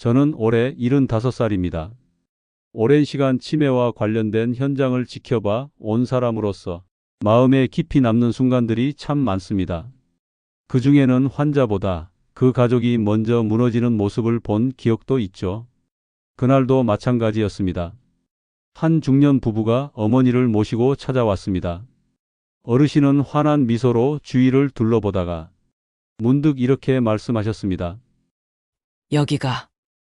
저는 올해 75살입니다. 오랜 시간 치매와 관련된 현장을 지켜봐 온 사람으로서 마음에 깊이 남는 순간들이 참 많습니다. 그 중에는 환자보다 그 가족이 먼저 무너지는 모습을 본 기억도 있죠. 그날도 마찬가지였습니다. 한 중년 부부가 어머니를 모시고 찾아왔습니다. 어르신은 환한 미소로 주위를 둘러보다가 문득 이렇게 말씀하셨습니다. 여기가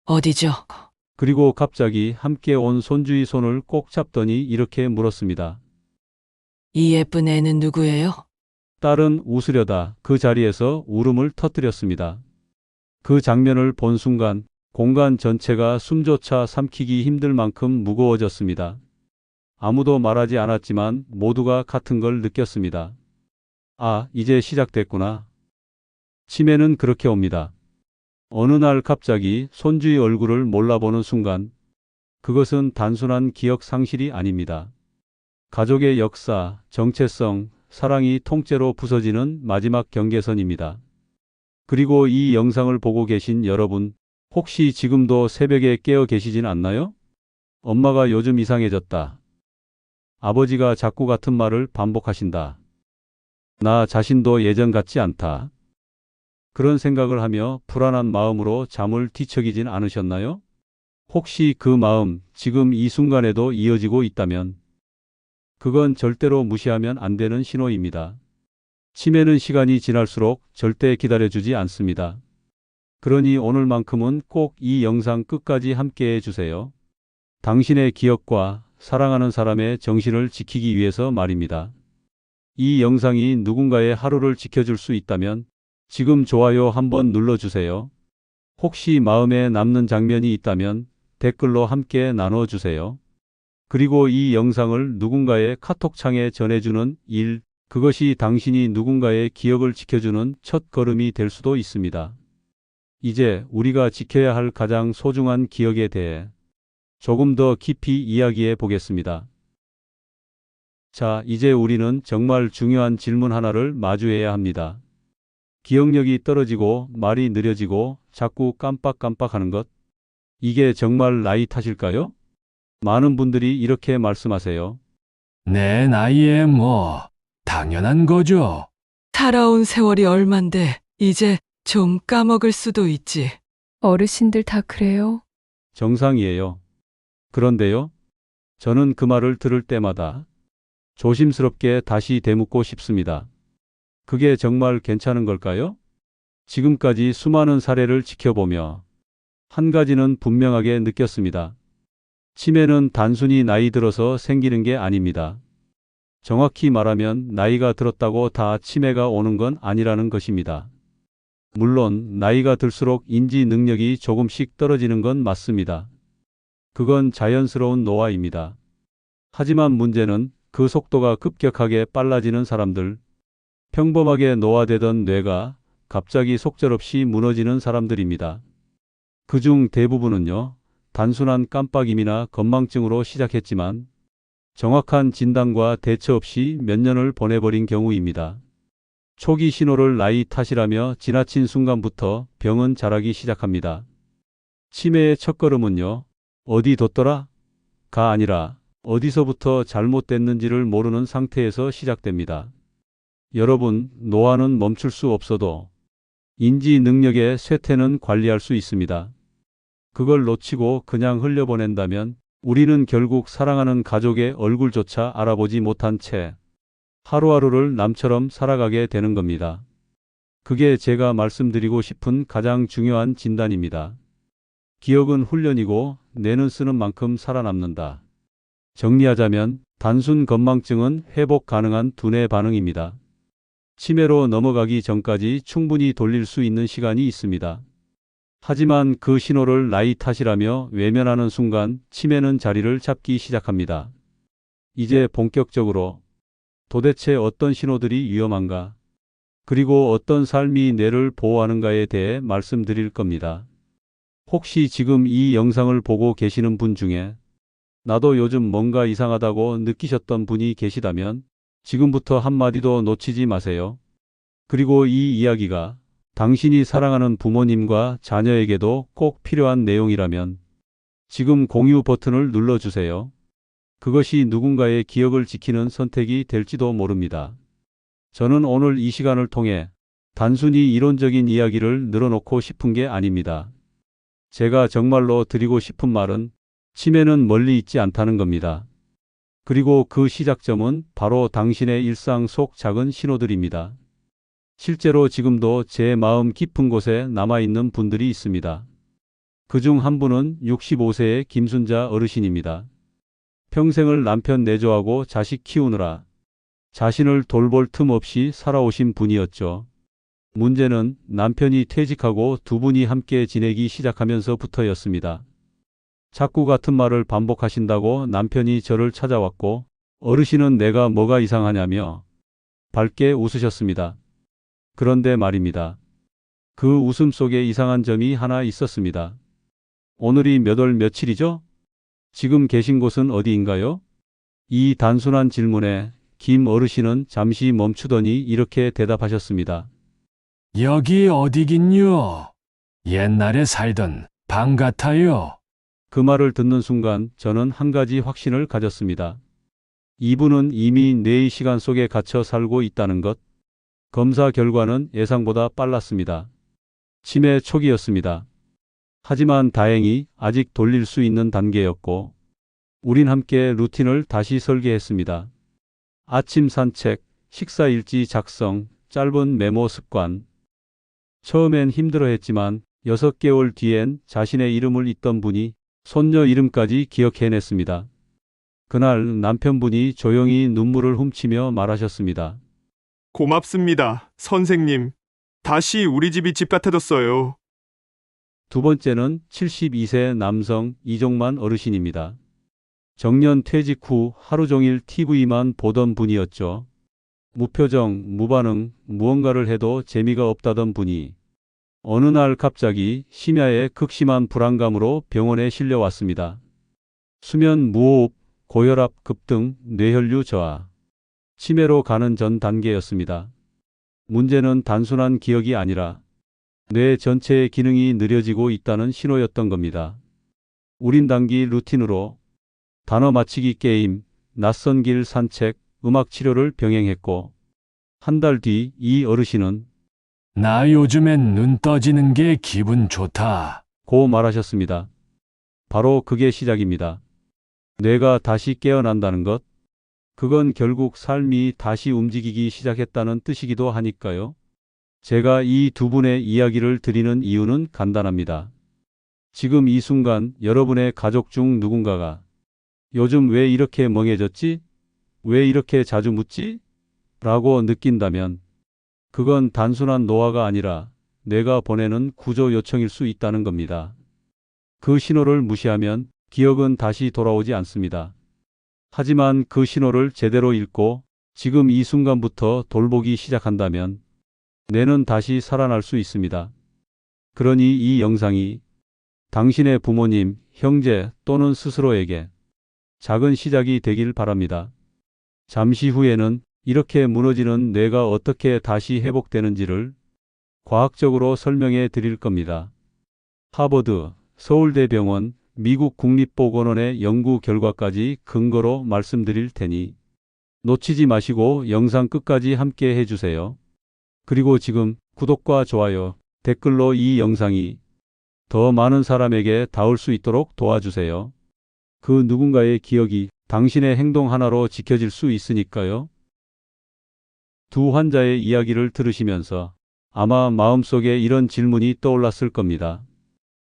어디죠? 그리고 갑자기 함께 온 손주의 손을 꼭 잡더니 이렇게 물었습니다. 이 예쁜 애는 누구예요? 딸은 웃으려다 그 자리에서 울음을 터뜨렸습니다. 그 장면을 본 순간 공간 전체가 숨조차 삼키기 힘들 만큼 무거워졌습니다. 아무도 말하지 않았지만 모두가 같은 걸 느꼈습니다. 아, 이제 시작됐구나. 치매는 그렇게 옵니다. 어느 날 갑자기 손주의 얼굴을 몰라보는 순간 그것은 단순한 기억 상실이 아닙니다. 가족의 역사, 정체성, 사랑이 통째로 부서지는 마지막 경계선입니다. 그리고 이 영상을 보고 계신 여러분, 혹시 지금도 새벽에 깨어 계시진 않나요? 엄마가 요즘 이상해졌다. 아버지가 자꾸 같은 말을 반복하신다. 나 자신도 예전 같지 않다. 그런 생각을 하며 불안한 마음으로 잠을 뒤척이진 않으셨나요? 혹시 그 마음 지금 이 순간에도 이어지고 있다면 그건 절대로 무시하면 안 되는 신호입니다. 치매는 시간이 지날수록 절대 기다려주지 않습니다. 그러니 오늘만큼은 꼭 이 영상 끝까지 함께해 주세요. 당신의 기억과 사랑하는 사람의 정신을 지키기 위해서 말입니다. 이 영상이 누군가의 하루를 지켜줄 수 있다면 지금 좋아요 한번 눌러주세요. 혹시 마음에 남는 장면이 있다면 댓글로 함께 나눠주세요. 그리고 이 영상을 누군가의 카톡창에 전해주는 일, 그것이 당신이 누군가의 기억을 지켜주는 첫 걸음이 될 수도 있습니다. 이제 우리가 지켜야 할 가장 소중한 기억에 대해 조금 더 깊이 이야기해 보겠습니다. 자, 이제 우리는 정말 중요한 질문 하나를 마주해야 합니다. 기억력이 떨어지고 말이 느려지고 자꾸 깜빡깜빡하는 것. 이게 정말 나이 탓일까요? 많은 분들이 이렇게 말씀하세요. 내 나이에 뭐, 당연한 거죠. 살아온 세월이 얼만데 이제 좀 까먹을 수도 있지. 어르신들 다 그래요? 정상이에요. 그런데요, 저는 그 말을 들을 때마다 조심스럽게 다시 되묻고 싶습니다. 그게 정말 괜찮은 걸까요? 지금까지 수많은 사례를 지켜보며 한 가지는 분명하게 느꼈습니다. 치매는 단순히 나이 들어서 생기는 게 아닙니다. 정확히 말하면 나이가 들었다고 다 치매가 오는 건 아니라는 것입니다. 물론 나이가 들수록 인지 능력이 조금씩 떨어지는 건 맞습니다. 그건 자연스러운 노화입니다. 하지만 문제는 그 속도가 급격하게 빨라지는 사람들, 평범하게 노화되던 뇌가 갑자기 속절없이 무너지는 사람들입니다. 그중 대부분은요, 단순한 깜빡임이나 건망증으로 시작했지만 정확한 진단과 대처 없이 몇 년을 보내버린 경우입니다. 초기 신호를 나이 탓이라며 지나친 순간부터 병은 자라기 시작합니다. 치매의 첫걸음은요, 어디 뒀더라? 가 아니라 어디서부터 잘못됐는지를 모르는 상태에서 시작됩니다. 여러분, 노화는 멈출 수 없어도 인지 능력의 쇠퇴는 관리할 수 있습니다. 그걸 놓치고 그냥 흘려보낸다면 우리는 결국 사랑하는 가족의 얼굴조차 알아보지 못한 채 하루하루를 남처럼 살아가게 되는 겁니다. 그게 제가 말씀드리고 싶은 가장 중요한 진단입니다. 기억은 훈련이고 뇌는 쓰는 만큼 살아남는다. 정리하자면 단순 건망증은 회복 가능한 두뇌 반응입니다. 치매로 넘어가기 전까지 충분히 돌릴 수 있는 시간이 있습니다. 하지만 그 신호를 나이 탓이라며 외면하는 순간 치매는 자리를 잡기 시작합니다. 이제 본격적으로 도대체 어떤 신호들이 위험한가? 그리고 어떤 삶이 뇌를 보호하는가에 대해 말씀드릴 겁니다. 혹시 지금 이 영상을 보고 계시는 분 중에 나도 요즘 뭔가 이상하다고 느끼셨던 분이 계시다면 지금부터 한마디도 놓치지 마세요. 그리고 이 이야기가 당신이 사랑하는 부모님과 자녀에게도 꼭 필요한 내용이라면 지금 공유 버튼을 눌러주세요. 그것이 누군가의 기억을 지키는 선택이 될지도 모릅니다. 저는 오늘 이 시간을 통해 단순히 이론적인 이야기를 늘어놓고 싶은 게 아닙니다. 제가 정말로 드리고 싶은 말은 치매는 멀리 있지 않다는 겁니다. 그리고 그 시작점은 바로 당신의 일상 속 작은 신호들입니다. 실제로 지금도 제 마음 깊은 곳에 남아있는 분들이 있습니다. 그중 한 분은 65세의 김순자 어르신입니다. 평생을 남편 내조하고 자식 키우느라 자신을 돌볼 틈 없이 살아오신 분이었죠. 문제는 남편이 퇴직하고 두 분이 함께 지내기 시작하면서부터였습니다. 자꾸 같은 말을 반복하신다고 남편이 저를 찾아왔고 어르신은 내가 뭐가 이상하냐며 밝게 웃으셨습니다. 그런데 말입니다. 그 웃음 속에 이상한 점이 하나 있었습니다. 오늘이 몇 월 며칠이죠? 지금 계신 곳은 어디인가요? 이 단순한 질문에 김 어르신은 잠시 멈추더니 이렇게 대답하셨습니다. 여기 어디긴요? 옛날에 살던 방 같아요. 그 말을 듣는 순간 저는 한 가지 확신을 가졌습니다. 이분은 이미 뇌의 시간 속에 갇혀 살고 있다는 것. 검사 결과는 예상보다 빨랐습니다. 치매 초기였습니다. 하지만 다행히 아직 돌릴 수 있는 단계였고, 우린 함께 루틴을 다시 설계했습니다. 아침 산책, 식사 일지 작성, 짧은 메모 습관. 처음엔 힘들어했지만 6개월 뒤엔 자신의 이름을 잊던 분이 손녀 이름까지 기억해냈습니다. 그날 남편분이 조용히 눈물을 훔치며 말하셨습니다. 고맙습니다, 선생님. 다시 우리 집이 집 같아졌어요. 두 번째는 72세 남성 이종만 어르신입니다. 정년 퇴직 후 하루 종일 TV만 보던 분이었죠. 무표정, 무반응, 무언가를 해도 재미가 없다던 분이 어느 날 갑자기 심야에 극심한 불안감으로 병원에 실려왔습니다. 수면 무호흡, 고혈압 급등, 뇌혈류 저하. 치매로 가는 전 단계였습니다. 문제는 단순한 기억이 아니라 뇌 전체의 기능이 느려지고 있다는 신호였던 겁니다. 우린 단기 루틴으로 단어 맞히기 게임, 낯선 길 산책, 음악 치료를 병행했고 한 달 뒤 이 어르신은 나 요즘엔 눈 떠지는 게 기분 좋다. 고 말하셨습니다. 바로 그게 시작입니다. 뇌가 다시 깨어난다는 것, 그건 결국 삶이 다시 움직이기 시작했다는 뜻이기도 하니까요. 제가 이 두 분의 이야기를 드리는 이유는 간단합니다. 지금 이 순간 여러분의 가족 중 누군가가 요즘 왜 이렇게 멍해졌지? 왜 이렇게 자주 묻지? 라고 느낀다면 그건 단순한 노화가 아니라 뇌가 보내는 구조 요청일 수 있다는 겁니다. 그 신호를 무시하면 기억은 다시 돌아오지 않습니다. 하지만 그 신호를 제대로 읽고 지금 이 순간부터 돌보기 시작한다면 뇌는 다시 살아날 수 있습니다. 그러니 이 영상이 당신의 부모님, 형제 또는 스스로에게 작은 시작이 되길 바랍니다. 잠시 후에는 이렇게 무너지는 뇌가 어떻게 다시 회복되는지를 과학적으로 설명해 드릴 겁니다. 하버드, 서울대병원, 미국 국립보건원의 연구 결과까지 근거로 말씀드릴 테니 놓치지 마시고 영상 끝까지 함께 해주세요. 그리고 지금 구독과 좋아요, 댓글로 이 영상이 더 많은 사람에게 닿을 수 있도록 도와주세요. 그 누군가의 기억이 당신의 행동 하나로 지켜질 수 있으니까요. 두 환자의 이야기를 들으시면서 아마 마음속에 이런 질문이 떠올랐을 겁니다.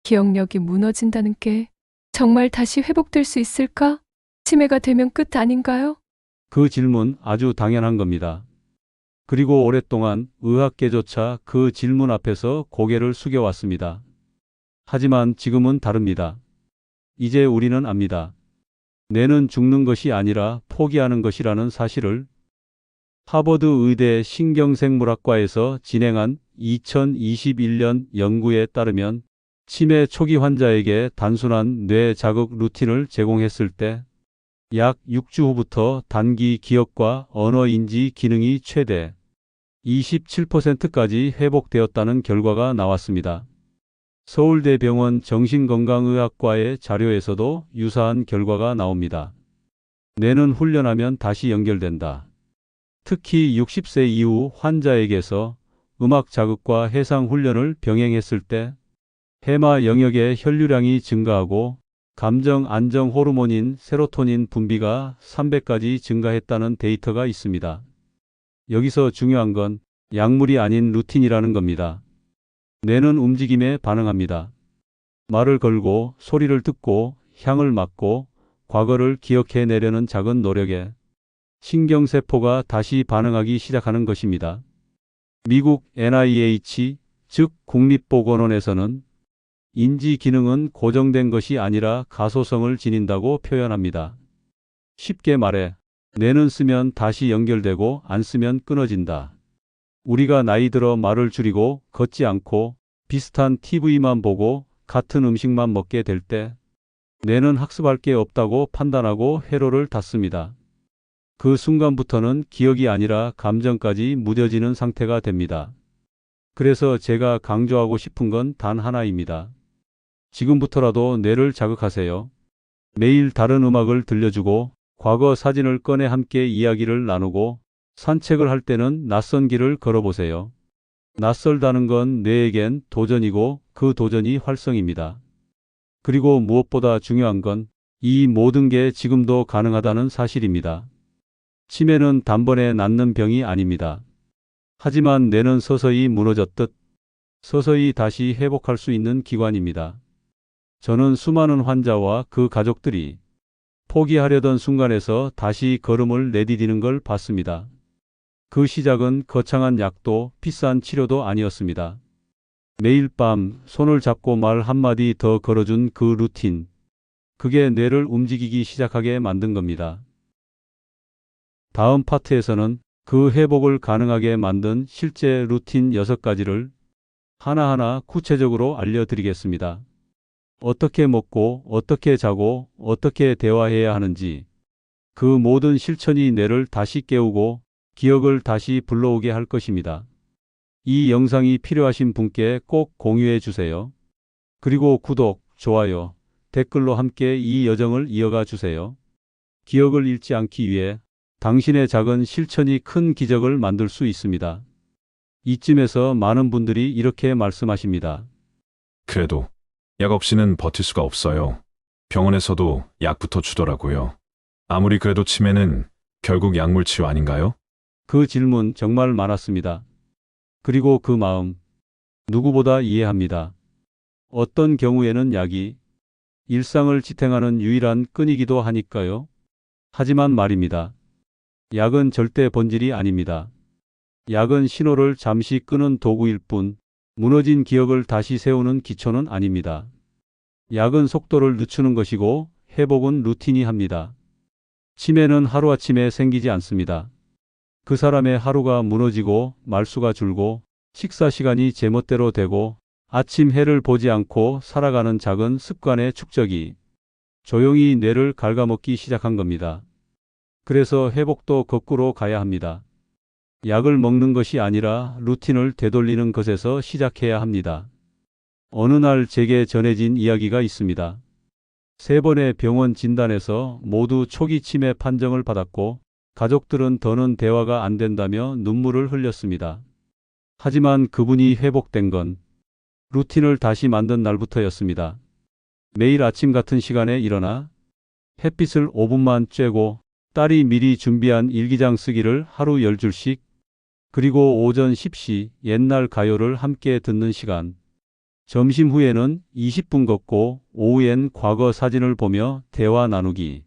기억력이 무너진다는 게 정말 다시 회복될 수 있을까? 치매가 되면 끝 아닌가요? 그 질문 아주 당연한 겁니다. 그리고 오랫동안 의학계조차 그 질문 앞에서 고개를 숙여왔습니다. 하지만 지금은 다릅니다. 이제 우리는 압니다. 뇌는 죽는 것이 아니라 포기하는 것이라는 사실을. 하버드 의대 신경생물학과에서 진행한 2021년 연구에 따르면 치매 초기 환자에게 단순한 뇌 자극 루틴을 제공했을 때 약 6주 후부터 단기 기억과 언어 인지 기능이 최대 27%까지 회복되었다는 결과가 나왔습니다. 서울대병원 정신건강의학과의 자료에서도 유사한 결과가 나옵니다. 뇌는 훈련하면 다시 연결된다. 특히 60세 이후 환자에게서 음악 자극과 해상 훈련을 병행했을 때 해마 영역의 혈류량이 증가하고 감정 안정 호르몬인 세로토닌 분비가 300까지 증가했다는 데이터가 있습니다. 여기서 중요한 건 약물이 아닌 루틴이라는 겁니다. 뇌는 움직임에 반응합니다. 말을 걸고 소리를 듣고 향을 맡고 과거를 기억해내려는 작은 노력에 신경세포가 다시 반응하기 시작하는 것입니다. 미국 NIH, 즉 국립보건원에서는 인지 기능은 고정된 것이 아니라 가소성을 지닌다고 표현합니다. 쉽게 말해, 뇌는 쓰면 다시 연결되고 안 쓰면 끊어진다. 우리가 나이 들어 말을 줄이고 걷지 않고 비슷한 TV만 보고 같은 음식만 먹게 될 때 뇌는 학습할 게 없다고 판단하고 회로를 닫습니다. 그 순간부터는 기억이 아니라 감정까지 무뎌지는 상태가 됩니다. 그래서 제가 강조하고 싶은 건 단 하나입니다. 지금부터라도 뇌를 자극하세요. 매일 다른 음악을 들려주고 과거 사진을 꺼내 함께 이야기를 나누고 산책을 할 때는 낯선 길을 걸어보세요. 낯설다는 건 뇌에겐 도전이고 그 도전이 활성입니다. 그리고 무엇보다 중요한 건 이 모든 게 지금도 가능하다는 사실입니다. 치매는 단번에 낫는 병이 아닙니다. 하지만 뇌는 서서히 무너졌듯 서서히 다시 회복할 수 있는 기관입니다. 저는 수많은 환자와 그 가족들이 포기하려던 순간에서 다시 걸음을 내디디는 걸 봤습니다. 그 시작은 거창한 약도 비싼 치료도 아니었습니다. 매일 밤 손을 잡고 말 한마디 더 걸어준 그 루틴. 그게 뇌를 움직이기 시작하게 만든 겁니다. 다음 파트에서는 그 회복을 가능하게 만든 실제 루틴 6가지를 하나하나 구체적으로 알려드리겠습니다. 어떻게 먹고, 어떻게 자고, 어떻게 대화해야 하는지, 그 모든 실천이 뇌를 다시 깨우고 기억을 다시 불러오게 할 것입니다. 이 영상이 필요하신 분께 꼭 공유해 주세요. 그리고 구독, 좋아요, 댓글로 함께 이 여정을 이어가 주세요. 기억을 잃지 않기 위해 당신의 작은 실천이 큰 기적을 만들 수 있습니다. 이쯤에서 많은 분들이 이렇게 말씀하십니다. 그래도 약 없이는 버틸 수가 없어요. 병원에서도 약부터 주더라고요. 아무리 그래도 치매는 결국 약물 치료 아닌가요? 그 질문 정말 많았습니다. 그리고 그 마음, 누구보다 이해합니다. 어떤 경우에는 약이 일상을 지탱하는 유일한 끈이기도 하니까요. 하지만 말입니다. 약은 절대 본질이 아닙니다. 약은 신호를 잠시 끄는 도구일 뿐, 무너진 기억을 다시 세우는 기초는 아닙니다. 약은 속도를 늦추는 것이고 회복은 루틴이 합니다. 치매는 하루아침에 생기지 않습니다. 그 사람의 하루가 무너지고 말수가 줄고 식사 시간이 제멋대로 되고 아침 해를 보지 않고 살아가는 작은 습관의 축적이 조용히 뇌를 갉아먹기 시작한 겁니다. 그래서 회복도 거꾸로 가야 합니다. 약을 먹는 것이 아니라 루틴을 되돌리는 것에서 시작해야 합니다. 어느 날 제게 전해진 이야기가 있습니다. 3번의 병원 진단에서 모두 초기 치매 판정을 받았고 가족들은 더는 대화가 안 된다며 눈물을 흘렸습니다. 하지만 그분이 회복된 건 루틴을 다시 만든 날부터였습니다. 매일 아침 같은 시간에 일어나 햇빛을 5분만 쬐고 딸이 미리 준비한 일기장 쓰기를 하루 10줄씩, 그리고 오전 10시 옛날 가요를 함께 듣는 시간, 점심 후에는 20분 걷고 오후엔 과거 사진을 보며 대화 나누기,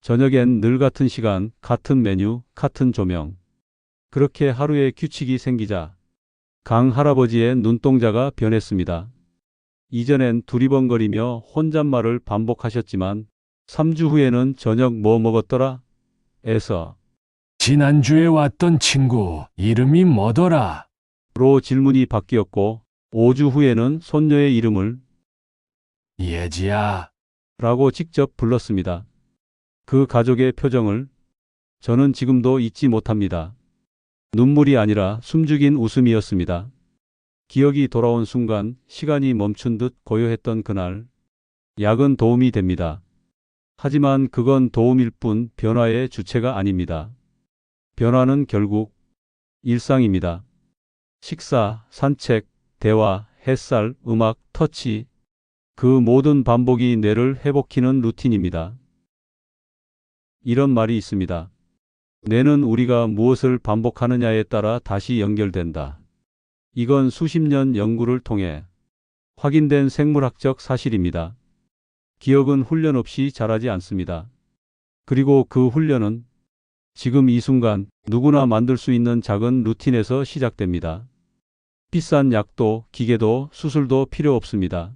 저녁엔 늘 같은 시간, 같은 메뉴, 같은 조명. 그렇게 하루의 규칙이 생기자 강 할아버지의 눈동자가 변했습니다. 이전엔 두리번거리며 혼잣말을 반복하셨지만 3주 후에는 저녁 뭐 먹었더라? 에서 지난주에 왔던 친구 이름이 뭐더라? 로 질문이 바뀌었고 5주 후에는 손녀의 이름을 예지야. 라고 직접 불렀습니다. 그 가족의 표정을 저는 지금도 잊지 못합니다. 눈물이 아니라 숨죽인 웃음이었습니다. 기억이 돌아온 순간 시간이 멈춘 듯 고요했던 그날. 약은 도움이 됩니다. 하지만 그건 도움일 뿐 변화의 주체가 아닙니다. 변화는 결국 일상입니다. 식사, 산책, 대화, 햇살, 음악, 터치. 그 모든 반복이 뇌를 회복시키는 루틴입니다. 이런 말이 있습니다. 뇌는 우리가 무엇을 반복하느냐에 따라 다시 연결된다. 이건 수십 년 연구를 통해 확인된 생물학적 사실입니다. 기억은 훈련 없이 자라지 않습니다. 그리고 그 훈련은 지금 이 순간 누구나 만들 수 있는 작은 루틴에서 시작됩니다. 비싼 약도, 기계도, 수술도 필요 없습니다.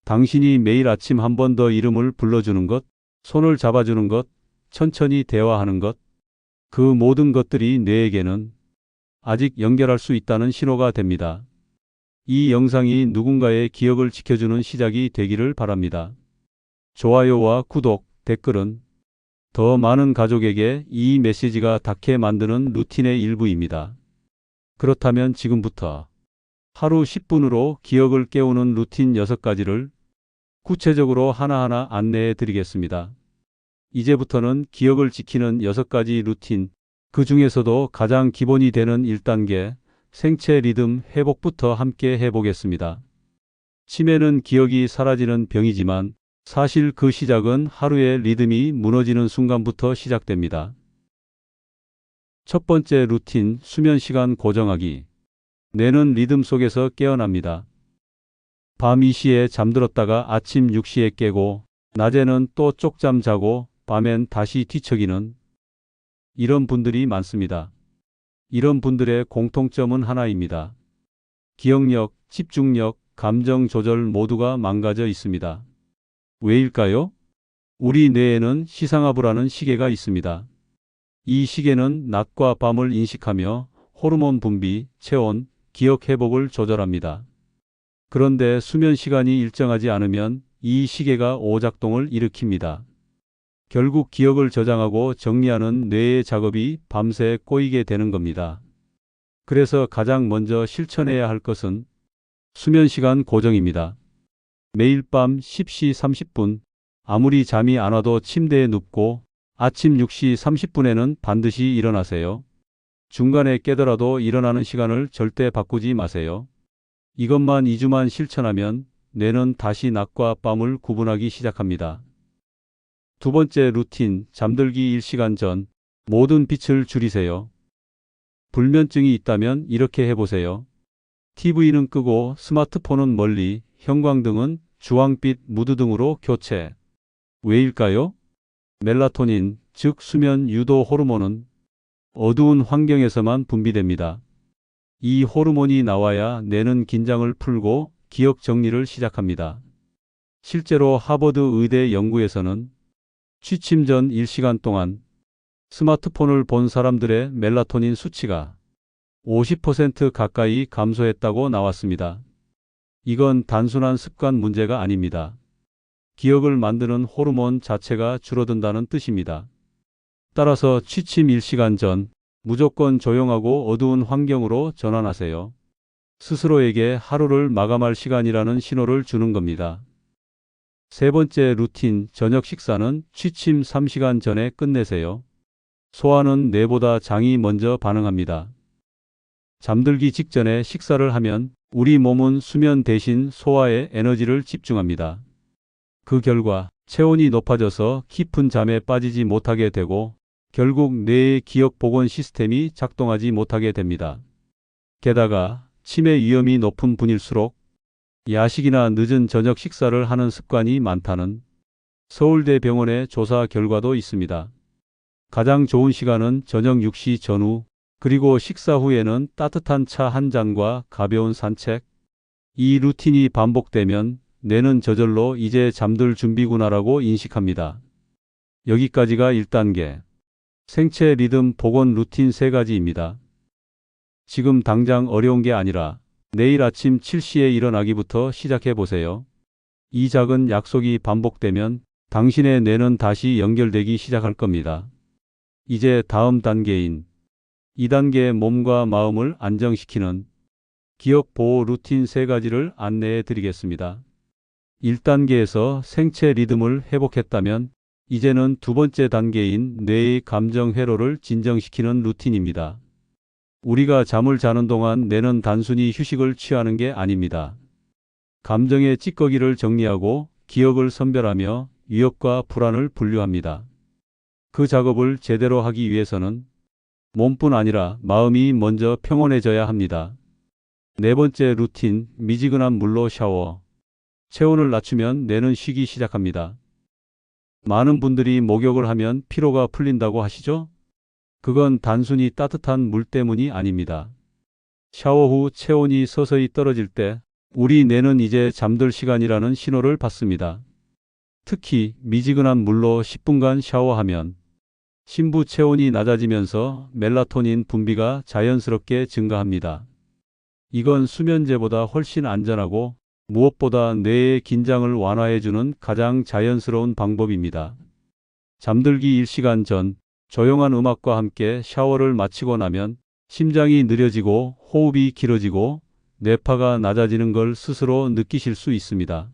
당신이 매일 아침 한 번 더 이름을 불러주는 것, 손을 잡아주는 것, 천천히 대화하는 것, 그 모든 것들이 뇌에게는 아직 연결할 수 있다는 신호가 됩니다. 이 영상이 누군가의 기억을 지켜주는 시작이 되기를 바랍니다. 좋아요와 구독, 댓글은 더 많은 가족에게 이 메시지가 닿게 만드는 루틴의 일부입니다. 그렇다면 지금부터 하루 10분으로 기억을 깨우는 루틴 6가지를 구체적으로 하나하나 안내해 드리겠습니다. 이제부터는 기억을 지키는 6가지 루틴, 그 중에서도 가장 기본이 되는 1단계, 생체 리듬 회복부터 함께 해보겠습니다. 치매는 기억이 사라지는 병이지만 사실 그 시작은 하루의 리듬이 무너지는 순간부터 시작됩니다. 첫 번째 루틴, 수면 시간 고정하기. 뇌는 리듬 속에서 깨어납니다. 밤 2시에 잠들었다가 아침 6시에 깨고, 낮에는 또 쪽잠 자고, 밤엔 다시 뒤척이는 이런 분들이 많습니다. 이런 분들의 공통점은 하나입니다. 기억력, 집중력, 감정 조절 모두가 망가져 있습니다. 왜일까요? 우리 뇌에는 시상하부라는 시계가 있습니다. 이 시계는 낮과 밤을 인식하며 호르몬 분비, 체온, 기억 회복을 조절합니다. 그런데 수면 시간이 일정하지 않으면 이 시계가 오작동을 일으킵니다. 결국 기억을 저장하고 정리하는 뇌의 작업이 밤새 꼬이게 되는 겁니다. 그래서 가장 먼저 실천해야 할 것은 수면 시간 고정입니다. 매일 밤 10시 30분, 아무리 잠이 안 와도 침대에 눕고 아침 6시 30분에는 반드시 일어나세요. 중간에 깨더라도 일어나는 시간을 절대 바꾸지 마세요. 이것만 2주만 실천하면 뇌는 다시 낮과 밤을 구분하기 시작합니다. 두 번째 루틴, 잠들기 1시간 전, 모든 빛을 줄이세요. 불면증이 있다면 이렇게 해보세요. TV는 끄고 스마트폰은 멀리, 형광등은 주황빛 무드 등으로 교체. 왜일까요? 멜라토닌, 즉 수면 유도 호르몬은 어두운 환경에서만 분비됩니다. 이 호르몬이 나와야 뇌는 긴장을 풀고 기억 정리를 시작합니다. 실제로 하버드 의대 연구에서는 취침 전 1시간 동안 스마트폰을 본 사람들의 멜라토닌 수치가 50% 가까이 감소했다고 나왔습니다. 이건 단순한 습관 문제가 아닙니다. 기억을 만드는 호르몬 자체가 줄어든다는 뜻입니다. 따라서 취침 1시간 전 무조건 조용하고 어두운 환경으로 전환하세요. 스스로에게 하루를 마감할 시간이라는 신호를 주는 겁니다. 세 번째 루틴, 저녁 식사는 취침 3시간 전에 끝내세요. 소화는 뇌보다 장이 먼저 반응합니다. 잠들기 직전에 식사를 하면 우리 몸은 수면 대신 소화에 에너지를 집중합니다. 그 결과 체온이 높아져서 깊은 잠에 빠지지 못하게 되고 결국 뇌의 기억 복원 시스템이 작동하지 못하게 됩니다. 게다가 치매 위험이 높은 분일수록 야식이나 늦은 저녁 식사를 하는 습관이 많다는 서울대 병원의 조사 결과도 있습니다. 가장 좋은 시간은 저녁 6시 전후, 그리고 식사 후에는 따뜻한 차 한 잔과 가벼운 산책. 이 루틴이 반복되면 뇌는 저절로 이제 잠들 준비구나라고 인식합니다. 여기까지가 1단계. 생체 리듬 복원 루틴 3가지입니다. 지금 당장 어려운 게 아니라 내일 아침 7시에 일어나기부터 시작해 보세요. 이 작은 약속이 반복되면 당신의 뇌는 다시 연결되기 시작할 겁니다. 이제 다음 단계인 2단계 몸과 마음을 안정시키는 기억 보호 루틴 3가지를 안내해 드리겠습니다. 1단계에서 생체 리듬을 회복했다면 이제는 2번째 단계인 뇌의 감정 회로를 진정시키는 루틴입니다. 우리가 잠을 자는 동안 뇌는 단순히 휴식을 취하는 게 아닙니다. 감정의 찌꺼기를 정리하고 기억을 선별하며 위협과 불안을 분류합니다. 그 작업을 제대로 하기 위해서는 몸뿐 아니라 마음이 먼저 평온해져야 합니다. 4번째 루틴, 미지근한 물로 샤워. 체온을 낮추면 뇌는 쉬기 시작합니다. 많은 분들이 목욕을 하면 피로가 풀린다고 하시죠? 그건 단순히 따뜻한 물 때문이 아닙니다. 샤워 후 체온이 서서히 떨어질 때 우리 뇌는 이제 잠들 시간이라는 신호를 받습니다. 특히 미지근한 물로 10분간 샤워하면 심부 체온이 낮아지면서 멜라토닌 분비가 자연스럽게 증가합니다. 이건 수면제보다 훨씬 안전하고 무엇보다 뇌의 긴장을 완화해주는 가장 자연스러운 방법입니다. 잠들기 1시간 전 조용한 음악과 함께 샤워를 마치고 나면 심장이 느려지고 호흡이 길어지고 뇌파가 낮아지는 걸 스스로 느끼실 수 있습니다.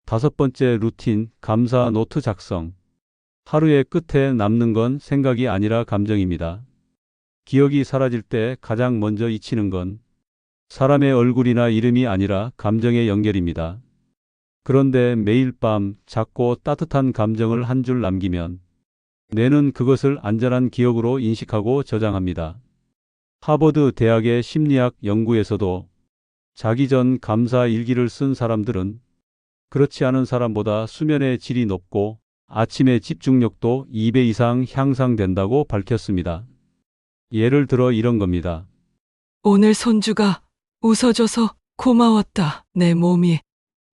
5번째 루틴, 감사 노트 작성. 하루의 끝에 남는 건 생각이 아니라 감정입니다. 기억이 사라질 때 가장 먼저 잊히는 건 사람의 얼굴이나 이름이 아니라 감정의 연결입니다. 그런데 매일 밤 작고 따뜻한 감정을 한 줄 남기면 뇌는 그것을 안전한 기억으로 인식하고 저장합니다. 하버드 대학의 심리학 연구에서도 자기 전 감사 일기를 쓴 사람들은 그렇지 않은 사람보다 수면의 질이 높고 아침의 집중력도 2배 이상 향상된다고 밝혔습니다. 예를 들어 이런 겁니다. 오늘 손주가 웃어줘서 고마웠다. 내 몸이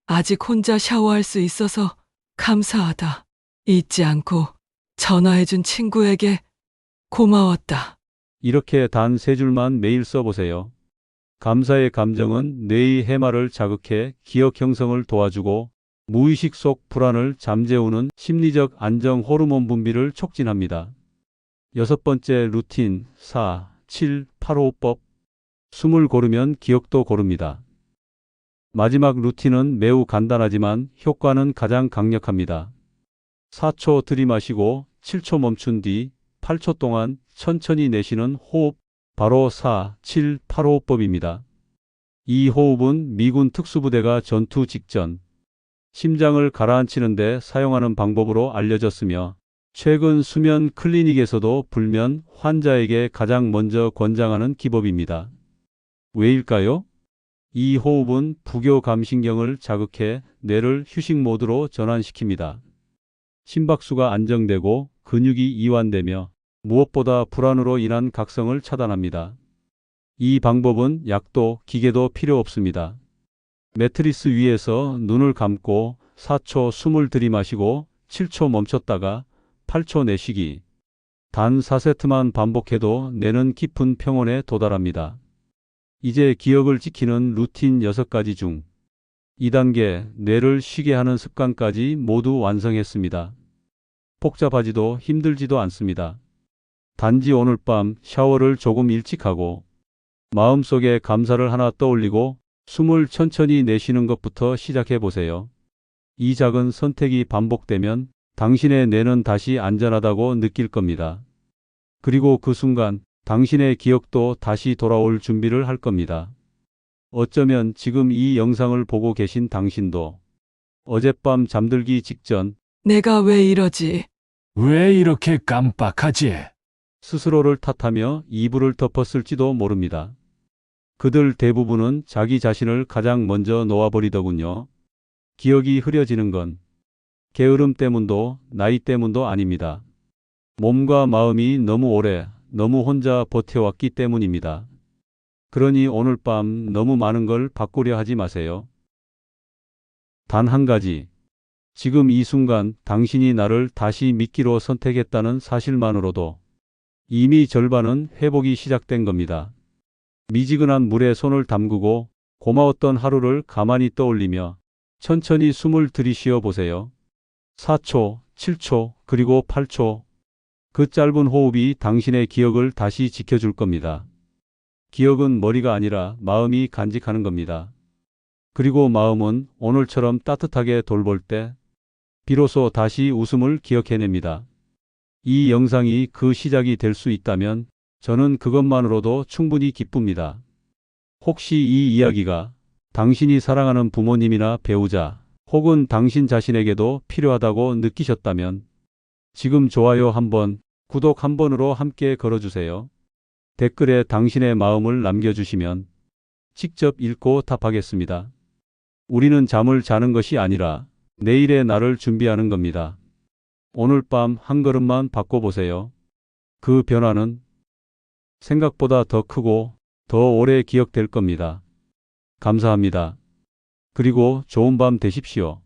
아직 혼자 샤워할 수 있어서 감사하다. 잊지 않고 전화해준 친구에게 고마웠다. 이렇게 단 3줄만 매일 써보세요. 감사의 감정은 뇌의 해마를 자극해 기억 형성을 도와주고 무의식 속 불안을 잠재우는 심리적 안정 호르몬 분비를 촉진합니다. 6번째 루틴 4, 7, 8 호흡법. 숨을 고르면 기억도 고릅니다. 마지막 루틴은 매우 간단하지만 효과는 가장 강력합니다. 4초 들이마시고 7초 멈춘 뒤 8초 동안 천천히 내쉬는 호흡, 바로 4, 7, 8 호흡법입니다. 이 호흡은 미군 특수부대가 전투 직전 심장을 가라앉히는 데 사용하는 방법으로 알려졌으며 최근 수면 클리닉에서도 불면 환자에게 가장 먼저 권장하는 기법입니다. 왜일까요? 이 호흡은 부교감신경을 자극해 뇌를 휴식 모드로 전환시킵니다. 심박수가 안정되고 근육이 이완되며 무엇보다 불안으로 인한 각성을 차단합니다. 이 방법은 약도 기계도 필요 없습니다. 매트리스 위에서 눈을 감고 4초 숨을 들이마시고 7초 멈췄다가 8초 내쉬기. 단 4세트만 반복해도 뇌는 깊은 평온에 도달합니다. 이제 기억을 지키는 루틴 6가지 중 2단계 뇌를 쉬게 하는 습관까지 모두 완성했습니다. 복잡하지도 힘들지도 않습니다. 단지 오늘 밤 샤워를 조금 일찍 하고 마음속에 감사를 하나 떠올리고 숨을 천천히 내쉬는 것부터 시작해 보세요. 이 작은 선택이 반복되면 당신의 뇌는 다시 안전하다고 느낄 겁니다. 그리고 그 순간 당신의 기억도 다시 돌아올 준비를 할 겁니다. 어쩌면 지금 이 영상을 보고 계신 당신도 어젯밤 잠들기 직전 내가 왜 이러지? 왜 이렇게 깜빡하지? 스스로를 탓하며 이불을 덮었을지도 모릅니다. 그들 대부분은 자기 자신을 가장 먼저 놓아버리더군요. 기억이 흐려지는 건 게으름 때문도 나이 때문도 아닙니다. 몸과 마음이 너무 오래, 너무 혼자 버텨왔기 때문입니다. 그러니 오늘 밤 너무 많은 걸 바꾸려 하지 마세요. 단 한 가지. 지금 이 순간 당신이 나를 다시 믿기로 선택했다는 사실만으로도 이미 절반은 회복이 시작된 겁니다. 미지근한 물에 손을 담그고 고마웠던 하루를 가만히 떠올리며 천천히 숨을 들이쉬어 보세요. 4초, 7초, 그리고 8초. 그 짧은 호흡이 당신의 기억을 다시 지켜줄 겁니다. 기억은 머리가 아니라 마음이 간직하는 겁니다. 그리고 마음은 오늘처럼 따뜻하게 돌볼 때 비로소 다시 웃음을 기억해냅니다. 이 영상이 그 시작이 될 수 있다면 저는 그것만으로도 충분히 기쁩니다. 혹시 이 이야기가 당신이 사랑하는 부모님이나 배우자 혹은 당신 자신에게도 필요하다고 느끼셨다면 지금 좋아요 한번, 구독 한 번으로 함께 걸어주세요. 댓글에 당신의 마음을 남겨주시면 직접 읽고 답하겠습니다. 우리는 잠을 자는 것이 아니라 내일의 날을 준비하는 겁니다. 오늘 밤 한 걸음만 바꿔보세요. 그 변화는 생각보다 더 크고 더 오래 기억될 겁니다. 감사합니다. 그리고 좋은 밤 되십시오.